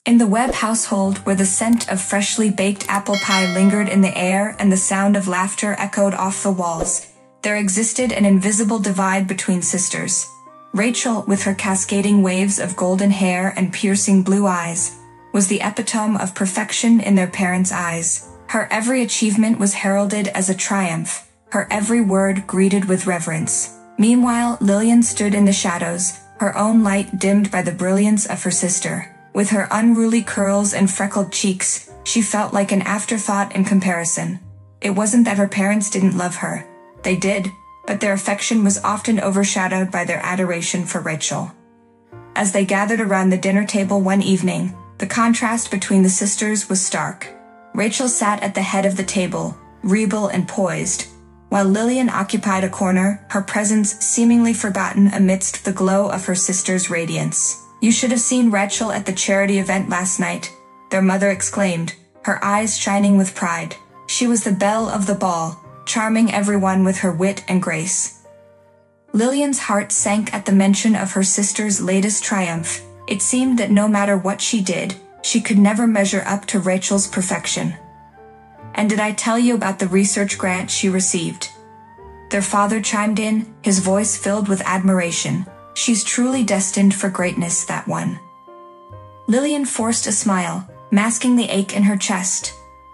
In the Webb household, where the scent of freshly baked apple pie lingered in the air and the sound of laughter echoed off the walls, there existed an invisible divide between sisters. Rachel, with her cascading waves of golden hair and piercing blue eyes, was the epitome of perfection in their parents' eyes. Her every achievement was heralded as a triumph, her every word greeted with reverence. Meanwhile, Lillian stood in the shadows, her own light dimmed by the brilliance of her sister. With her unruly curls and freckled cheeks, she felt like an afterthought in comparison. It wasn't that her parents didn't love her. They did, but their affection was often overshadowed by their adoration for Rachel. As they gathered around the dinner table one evening, the contrast between the sisters was stark. Rachel sat at the head of the table, regal and poised, while Lillian occupied a corner, her presence seemingly forgotten amidst the glow of her sister's radiance. "You should have seen Rachel at the charity event last night," their mother exclaimed, her eyes shining with pride. She was the belle of the ball, charming everyone with her wit and grace. Lillian's heart sank at the mention of her sister's latest triumph. It seemed that no matter what she did, she could never measure up to Rachel's perfection. "And did I tell you about the research grant she received?" Their father chimed in, his voice filled with admiration. "She's truly destined for greatness, that one." Lillian forced a smile, masking the ache in her chest.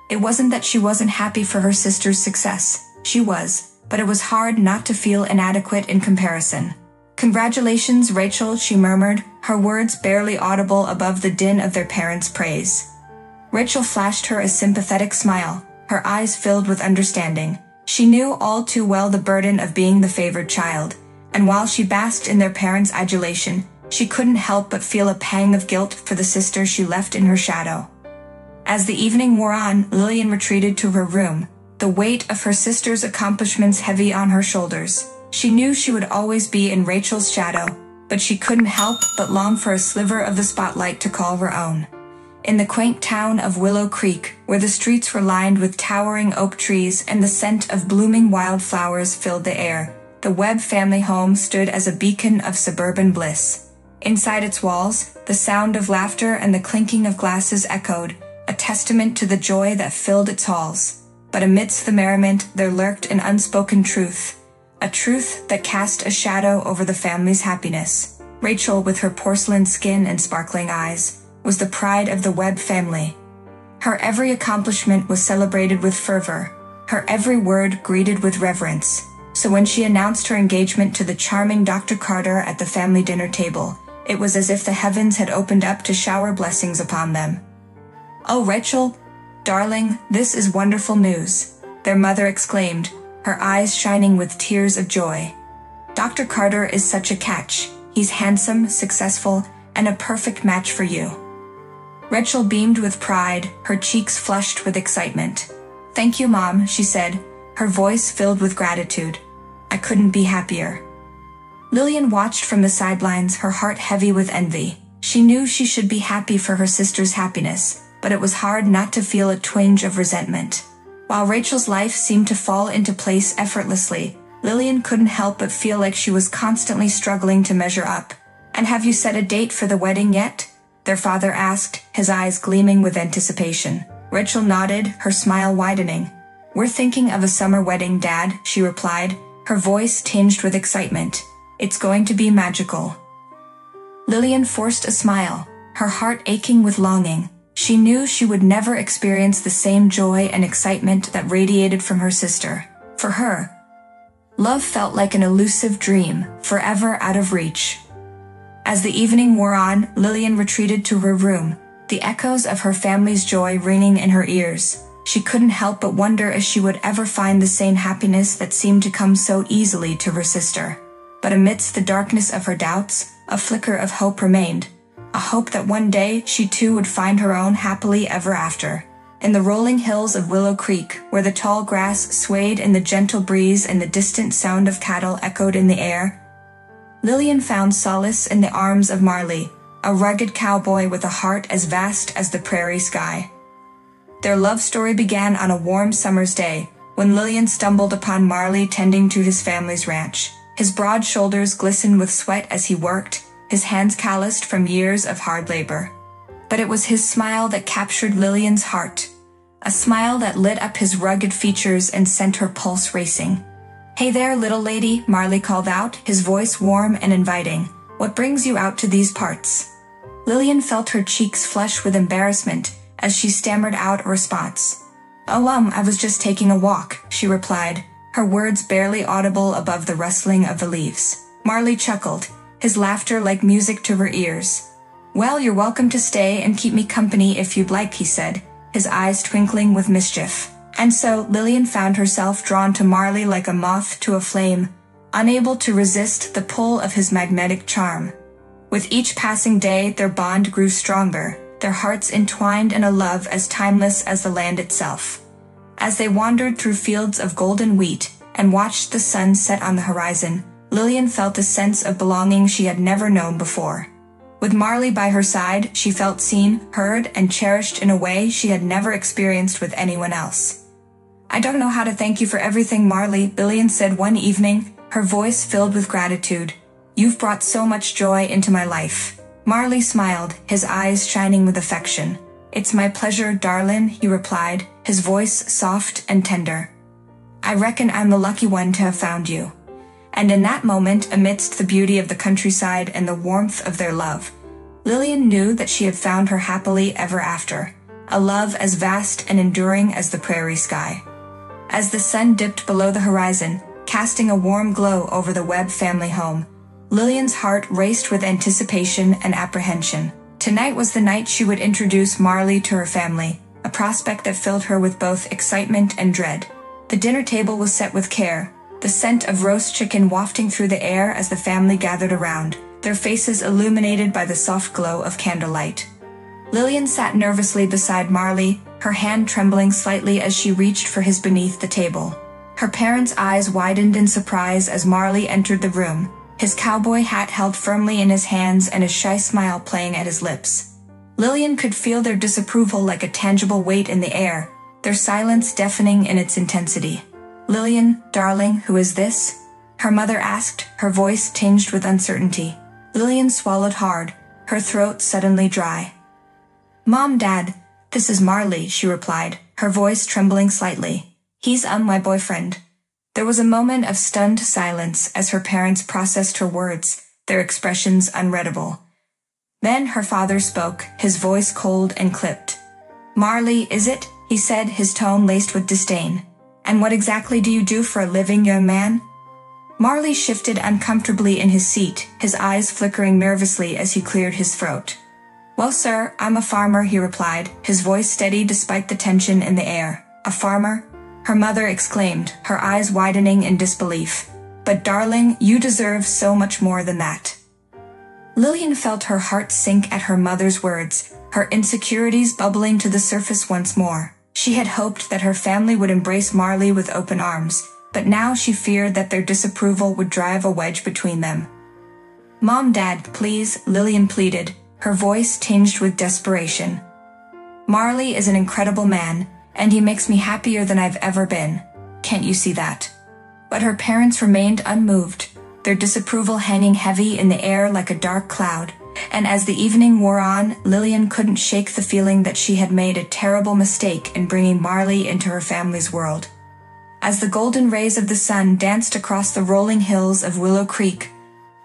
It wasn't that she wasn't happy for her sister's success. She was, but it was hard not to feel inadequate in comparison. "Congratulations, Rachel," she murmured, her words barely audible above the din of their parents' praise. Rachel flashed her a sympathetic smile, her eyes filled with understanding. She knew all too well the burden of being the favored child, and while she basked in their parents' adulation, she couldn't help but feel a pang of guilt for the sister she left in her shadow. As the evening wore on, Lillian retreated to her room, the weight of her sister's accomplishments heavy on her shoulders. She knew she would always be in Rachel's shadow, but she couldn't help but long for a sliver of the spotlight to call her own. In the quaint town of Willow Creek, where the streets were lined with towering oak trees and the scent of blooming wildflowers filled the air, the Webb family home stood as a beacon of suburban bliss. Inside its walls, the sound of laughter and the clinking of glasses echoed, a testament to the joy that filled its halls. But amidst the merriment there lurked an unspoken truth, a truth that cast a shadow over the family's happiness. Rachel, with her porcelain skin and sparkling eyes, was the pride of the Webb family. Her every accomplishment was celebrated with fervor, her every word greeted with reverence. So when she announced her engagement to the charming Dr. Carter at the family dinner table, it was as if the heavens had opened up to shower blessings upon them. "Oh, Rachel, darling, this is wonderful news," their mother exclaimed, her eyes shining with tears of joy. "Dr. Carter is such a catch. He's handsome, successful, and a perfect match for you." Rachel beamed with pride, her cheeks flushed with excitement. "Thank you, Mom," she said, her voice filled with gratitude. "I couldn't be happier." Lillian watched from the sidelines, her heart heavy with envy. She knew she should be happy for her sister's happiness, but it was hard not to feel a twinge of resentment. While Rachel's life seemed to fall into place effortlessly, Lillian couldn't help but feel like she was constantly struggling to measure up. "And have you set a date for the wedding yet?" their father asked, his eyes gleaming with anticipation. Rachel nodded, her smile widening. "We're thinking of a summer wedding, Dad," she replied, her voice tinged with excitement. "It's going to be magical." Lillian forced a smile, her heart aching with longing. She knew she would never experience the same joy and excitement that radiated from her sister. For her, love felt like an elusive dream, forever out of reach. As the evening wore on, Lillian retreated to her room, the echoes of her family's joy ringing in her ears. She couldn't help but wonder if she would ever find the same happiness that seemed to come so easily to her sister. But amidst the darkness of her doubts, a flicker of hope remained, a hope that one day she too would find her own happily ever after. In the rolling hills of Willow Creek, where the tall grass swayed in the gentle breeze and the distant sound of cattle echoed in the air, Lillian found solace in the arms of Marley, a rugged cowboy with a heart as vast as the prairie sky. Their love story began on a warm summer's day, when Lillian stumbled upon Marley tending to his family's ranch. His broad shoulders glistened with sweat as he worked, his hands calloused from years of hard labor. but it was his smile that captured Lillian's heart. A smile that lit up his rugged features and sent her pulse racing. "Hey there, little lady," Marley called out, his voice warm and inviting. "What brings you out to these parts?" Lillian felt her cheeks flush with embarrassment as she stammered out a response. "Oh, I was just taking a walk," she replied, her words barely audible above the rustling of the leaves. Marley chuckled, his laughter like music to her ears. "Well, you're welcome to stay and keep me company if you'd like," he said, his eyes twinkling with mischief. And so Lillian found herself drawn to Marley like a moth to a flame, unable to resist the pull of his magnetic charm. With each passing day, their bond grew stronger, their hearts entwined in a love as timeless as the land itself. As they wandered through fields of golden wheat and watched the sun set on the horizon, Lillian felt a sense of belonging she had never known before. With Marley by her side, she felt seen, heard, and cherished in a way she had never experienced with anyone else. "I don't know how to thank you for everything, Marley," Lillian said one evening, her voice filled with gratitude. "You've brought so much joy into my life." Marley smiled, his eyes shining with affection. "It's my pleasure, darling," he replied, his voice soft and tender. "I reckon I'm the lucky one to have found you." And in that moment, amidst the beauty of the countryside and the warmth of their love, Lillian knew that she had found her happily ever after, a love as vast and enduring as the prairie sky. As the sun dipped below the horizon, casting a warm glow over the Webb family home, Lillian's heart raced with anticipation and apprehension. Tonight was the night she would introduce Marley to her family, a prospect that filled her with both excitement and dread. The dinner table was set with care, the scent of roast chicken wafting through the air as the family gathered around, their faces illuminated by the soft glow of candlelight. Lillian sat nervously beside Marley, her hand trembling slightly as she reached for his beneath the table. Her parents' eyes widened in surprise as Marley entered the room, his cowboy hat held firmly in his hands and a shy smile playing at his lips. Lillian could feel their disapproval like a tangible weight in the air, their silence deafening in its intensity. "Lillian, darling, who is this?" her mother asked, her voice tinged with uncertainty. Lillian swallowed hard, her throat suddenly dry. "Mom, Dad, this is Marley," she replied, her voice trembling slightly. "He's my boyfriend." There was a moment of stunned silence as her parents processed her words, their expressions unreadable. Then her father spoke, his voice cold and clipped. "Marley, is it?" he said, his tone laced with disdain. "And what exactly do you do for a living, young man?" Marley shifted uncomfortably in his seat, his eyes flickering nervously as he cleared his throat. "Well, sir, I'm a farmer," he replied, his voice steady despite the tension in the air. "A farmer?" her mother exclaimed, her eyes widening in disbelief. "But darling, you deserve so much more than that." Lillian felt her heart sink at her mother's words, her insecurities bubbling to the surface once more. She had hoped that her family would embrace Marley with open arms, but now she feared that their disapproval would drive a wedge between them. "Mom, Dad, please," Lillian pleaded, her voice tinged with desperation. "Marley is an incredible man, and he makes me happier than I've ever been. Can't you see that?" But her parents remained unmoved, their disapproval hanging heavy in the air like a dark cloud, and as the evening wore on, Lillian couldn't shake the feeling that she had made a terrible mistake in bringing Marley into her family's world. As the golden rays of the sun danced across the rolling hills of Willow Creek,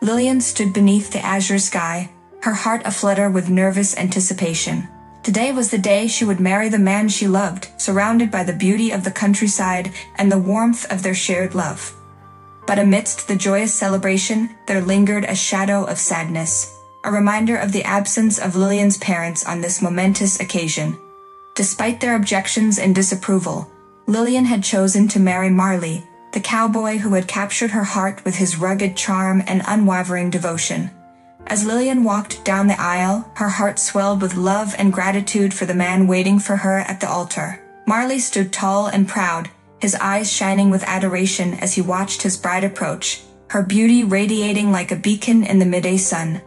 Lillian stood beneath the azure sky, her heart aflutter with nervous anticipation. Today was the day she would marry the man she loved, surrounded by the beauty of the countryside and the warmth of their shared love. But amidst the joyous celebration, there lingered a shadow of sadness, a reminder of the absence of Lillian's parents on this momentous occasion. Despite their objections and disapproval, Lillian had chosen to marry Marley, the cowboy who had captured her heart with his rugged charm and unwavering devotion. As Lillian walked down the aisle, her heart swelled with love and gratitude for the man waiting for her at the altar. Marley stood tall and proud, his eyes shining with adoration as he watched his bride approach, her beauty radiating like a beacon in the midday sun.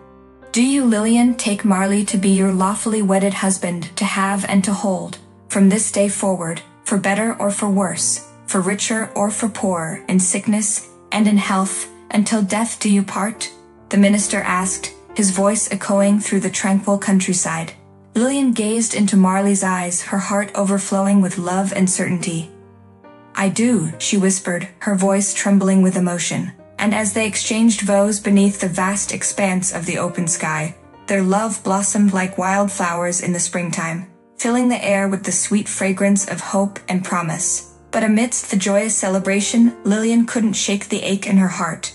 "Do you, Lillian, take Marley to be your lawfully wedded husband, to have and to hold, from this day forward, for better or for worse, for richer or for poorer, in sickness and in health, until death do you part?" the minister asked, his voice echoing through the tranquil countryside. Lillian gazed into Marley's eyes, her heart overflowing with love and certainty. "I do," she whispered, her voice trembling with emotion. And as they exchanged vows beneath the vast expanse of the open sky, their love blossomed like wildflowers in the springtime, filling the air with the sweet fragrance of hope and promise. But amidst the joyous celebration, Lillian couldn't shake the ache in her heart.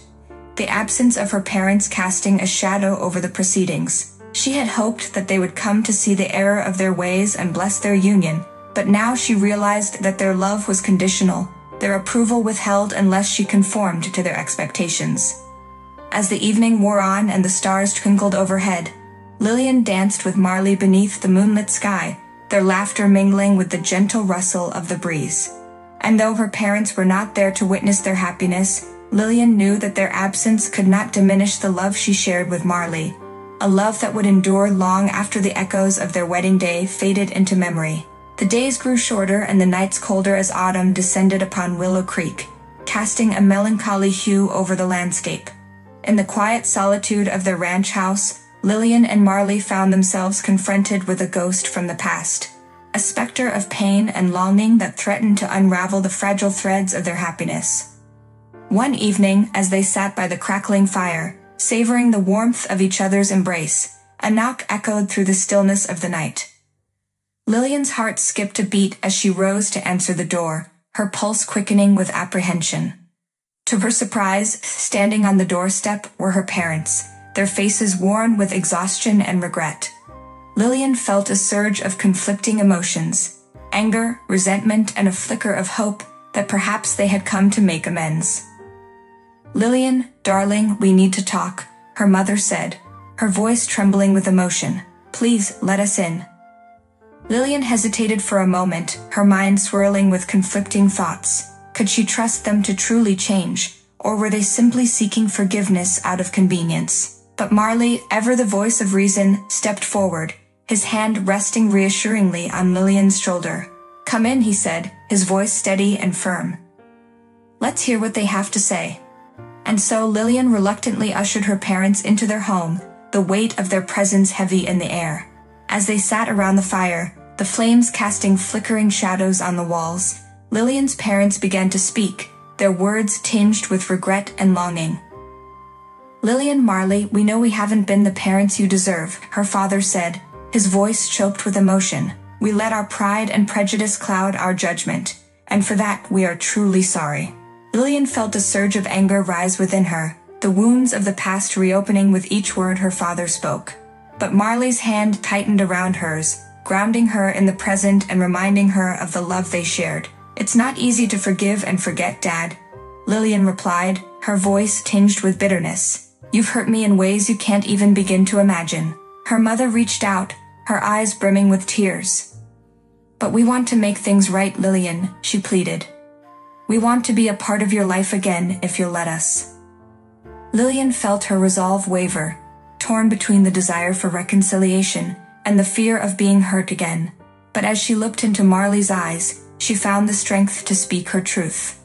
The absence of her parents casting a shadow over the proceedings. She had hoped that they would come to see the error of their ways and bless their union, but now she realized that their love was conditional, their approval withheld unless she conformed to their expectations. As the evening wore on and the stars twinkled overhead, Lillian danced with Marley beneath the moonlit sky, their laughter mingling with the gentle rustle of the breeze. And though her parents were not there to witness their happiness, Lillian knew that their absence could not diminish the love she shared with Marley, a love that would endure long after the echoes of their wedding day faded into memory. The days grew shorter and the nights colder as autumn descended upon Willow Creek, casting a melancholy hue over the landscape. In the quiet solitude of their ranch house, Lillian and Marley found themselves confronted with a ghost from the past, a specter of pain and longing that threatened to unravel the fragile threads of their happiness. One evening, as they sat by the crackling fire, savoring the warmth of each other's embrace, a knock echoed through the stillness of the night. Lillian's heart skipped a beat as she rose to answer the door, her pulse quickening with apprehension. To her surprise, standing on the doorstep were her parents, their faces worn with exhaustion and regret. Lillian felt a surge of conflicting emotions, anger, resentment, and a flicker of hope that perhaps they had come to make amends. "Lillian, darling, we need to talk," her mother said, her voice trembling with emotion. "Please, let us in." Lillian hesitated for a moment, her mind swirling with conflicting thoughts. Could she trust them to truly change, or were they simply seeking forgiveness out of convenience? But Marley, ever the voice of reason, stepped forward, his hand resting reassuringly on Lillian's shoulder. "Come in," he said, his voice steady and firm. "Let's hear what they have to say." And so Lillian reluctantly ushered her parents into their home, the weight of their presence heavy in the air. As they sat around the fire, the flames casting flickering shadows on the walls, Lillian's parents began to speak, their words tinged with regret and longing. "Lillian, Marley, we know we haven't been the parents you deserve," her father said, his voice choked with emotion. "We let our pride and prejudice cloud our judgment, and for that we are truly sorry." Lillian felt a surge of anger rise within her, the wounds of the past reopening with each word her father spoke. But Marley's hand tightened around hers, grounding her in the present and reminding her of the love they shared. "It's not easy to forgive and forget, Dad," Lillian replied, her voice tinged with bitterness. "You've hurt me in ways you can't even begin to imagine." Her mother reached out, her eyes brimming with tears. "But we want to make things right, Lillian," she pleaded. "We want to be a part of your life again if you'll let us." Lillian felt her resolve waver, torn between the desire for reconciliation and the fear of being hurt again. But as she looked into Marley's eyes, she found the strength to speak her truth.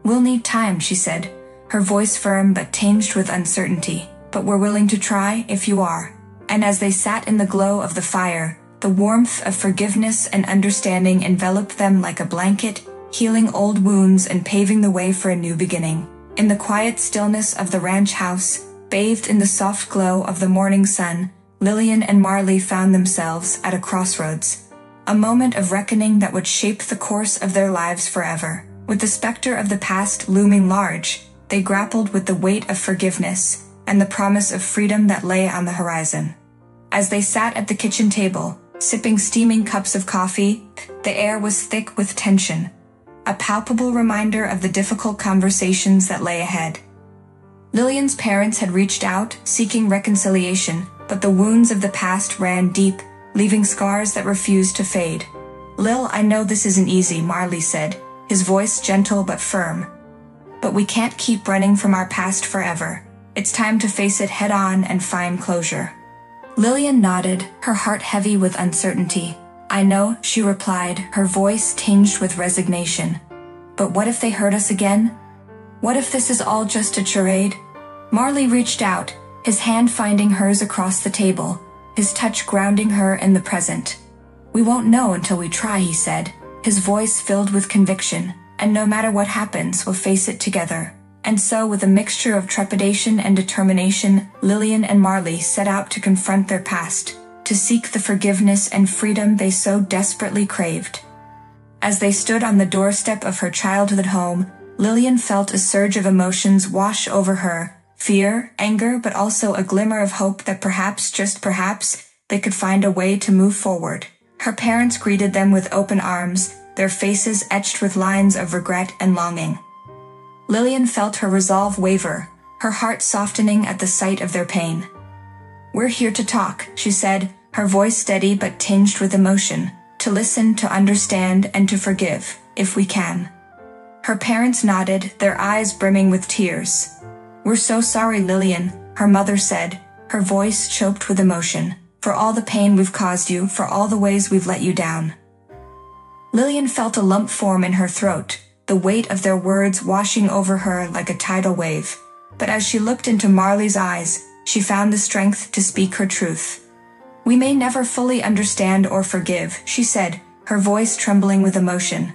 "We'll need time," she said, her voice firm but tinged with uncertainty. "But we're willing to try if you are." And as they sat in the glow of the fire, the warmth of forgiveness and understanding enveloped them like a blanket, healing old wounds and paving the way for a new beginning. In the quiet stillness of the ranch house, bathed in the soft glow of the morning sun, Lillian and Marley found themselves at a crossroads, a moment of reckoning that would shape the course of their lives forever. With the specter of the past looming large, they grappled with the weight of forgiveness and the promise of freedom that lay on the horizon. As they sat at the kitchen table, sipping steaming cups of coffee, the air was thick with tension, a palpable reminder of the difficult conversations that lay ahead. Lillian's parents had reached out, seeking reconciliation, but the wounds of the past ran deep, leaving scars that refused to fade. "Lil, I know this isn't easy," Marley said, his voice gentle but firm. "But we can't keep running from our past forever. It's time to face it head-on and find closure." Lillian nodded, her heart heavy with uncertainty. "I know," she replied, her voice tinged with resignation. "But what if they hurt us again? What if this is all just a charade?" Marley reached out, his hand finding hers across the table, his touch grounding her in the present. "We won't know until we try," he said, his voice filled with conviction, "and no matter what happens, we'll face it together." And so, with a mixture of trepidation and determination, Lillian and Marley set out to confront their past, to seek the forgiveness and freedom they so desperately craved. As they stood on the doorstep of her childhood home, Lillian felt a surge of emotions wash over her: fear, anger, but also a glimmer of hope that perhaps, just perhaps, they could find a way to move forward. Her parents greeted them with open arms, their faces etched with lines of regret and longing. Lillian felt her resolve waver, her heart softening at the sight of their pain. "We're here to talk," she said, her voice steady but tinged with emotion, "to listen, to understand, and to forgive, if we can." Her parents nodded, their eyes brimming with tears. "We're so sorry, Lillian," her mother said, her voice choked with emotion, "for all the pain we've caused you, for all the ways we've let you down." Lillian felt a lump form in her throat, the weight of their words washing over her like a tidal wave. But as she looked into Marley's eyes, she found the strength to speak her truth. "We may never fully understand or forgive," she said, her voice trembling with emotion.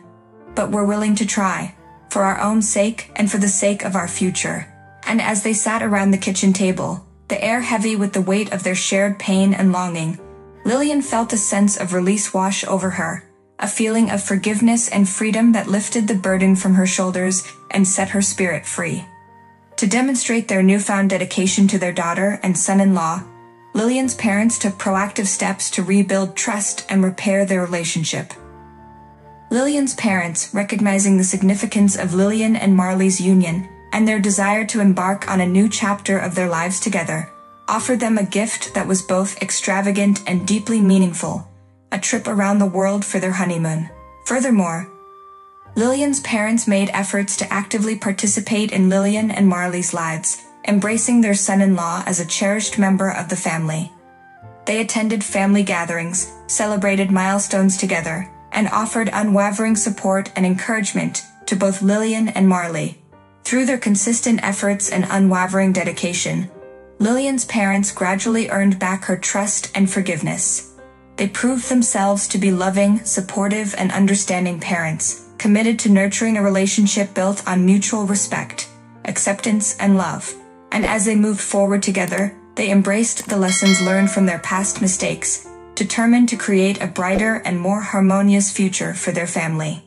"But we're willing to try, for our own sake and for the sake of our future." And as they sat around the kitchen table, the air heavy with the weight of their shared pain and longing, Lillian felt a sense of release wash over her, a feeling of forgiveness and freedom that lifted the burden from her shoulders and set her spirit free. To demonstrate their newfound dedication to their daughter and son-in-law, Lillian's parents took proactive steps to rebuild trust and repair their relationship. Lillian's parents, recognizing the significance of Lillian and Marley's union and their desire to embark on a new chapter of their lives together, offered them a gift that was both extravagant and deeply meaningful: a trip around the world for their honeymoon. Furthermore, Lillian's parents made efforts to actively participate in Lillian and Marley's lives, embracing their son-in-law as a cherished member of the family. They attended family gatherings, celebrated milestones together, and offered unwavering support and encouragement to both Lillian and Marley. Through their consistent efforts and unwavering dedication, Lillian's parents gradually earned back her trust and forgiveness. They proved themselves to be loving, supportive, and understanding parents, committed to nurturing a relationship built on mutual respect, acceptance, and love. And as they moved forward together, they embraced the lessons learned from their past mistakes, determined to create a brighter and more harmonious future for their family.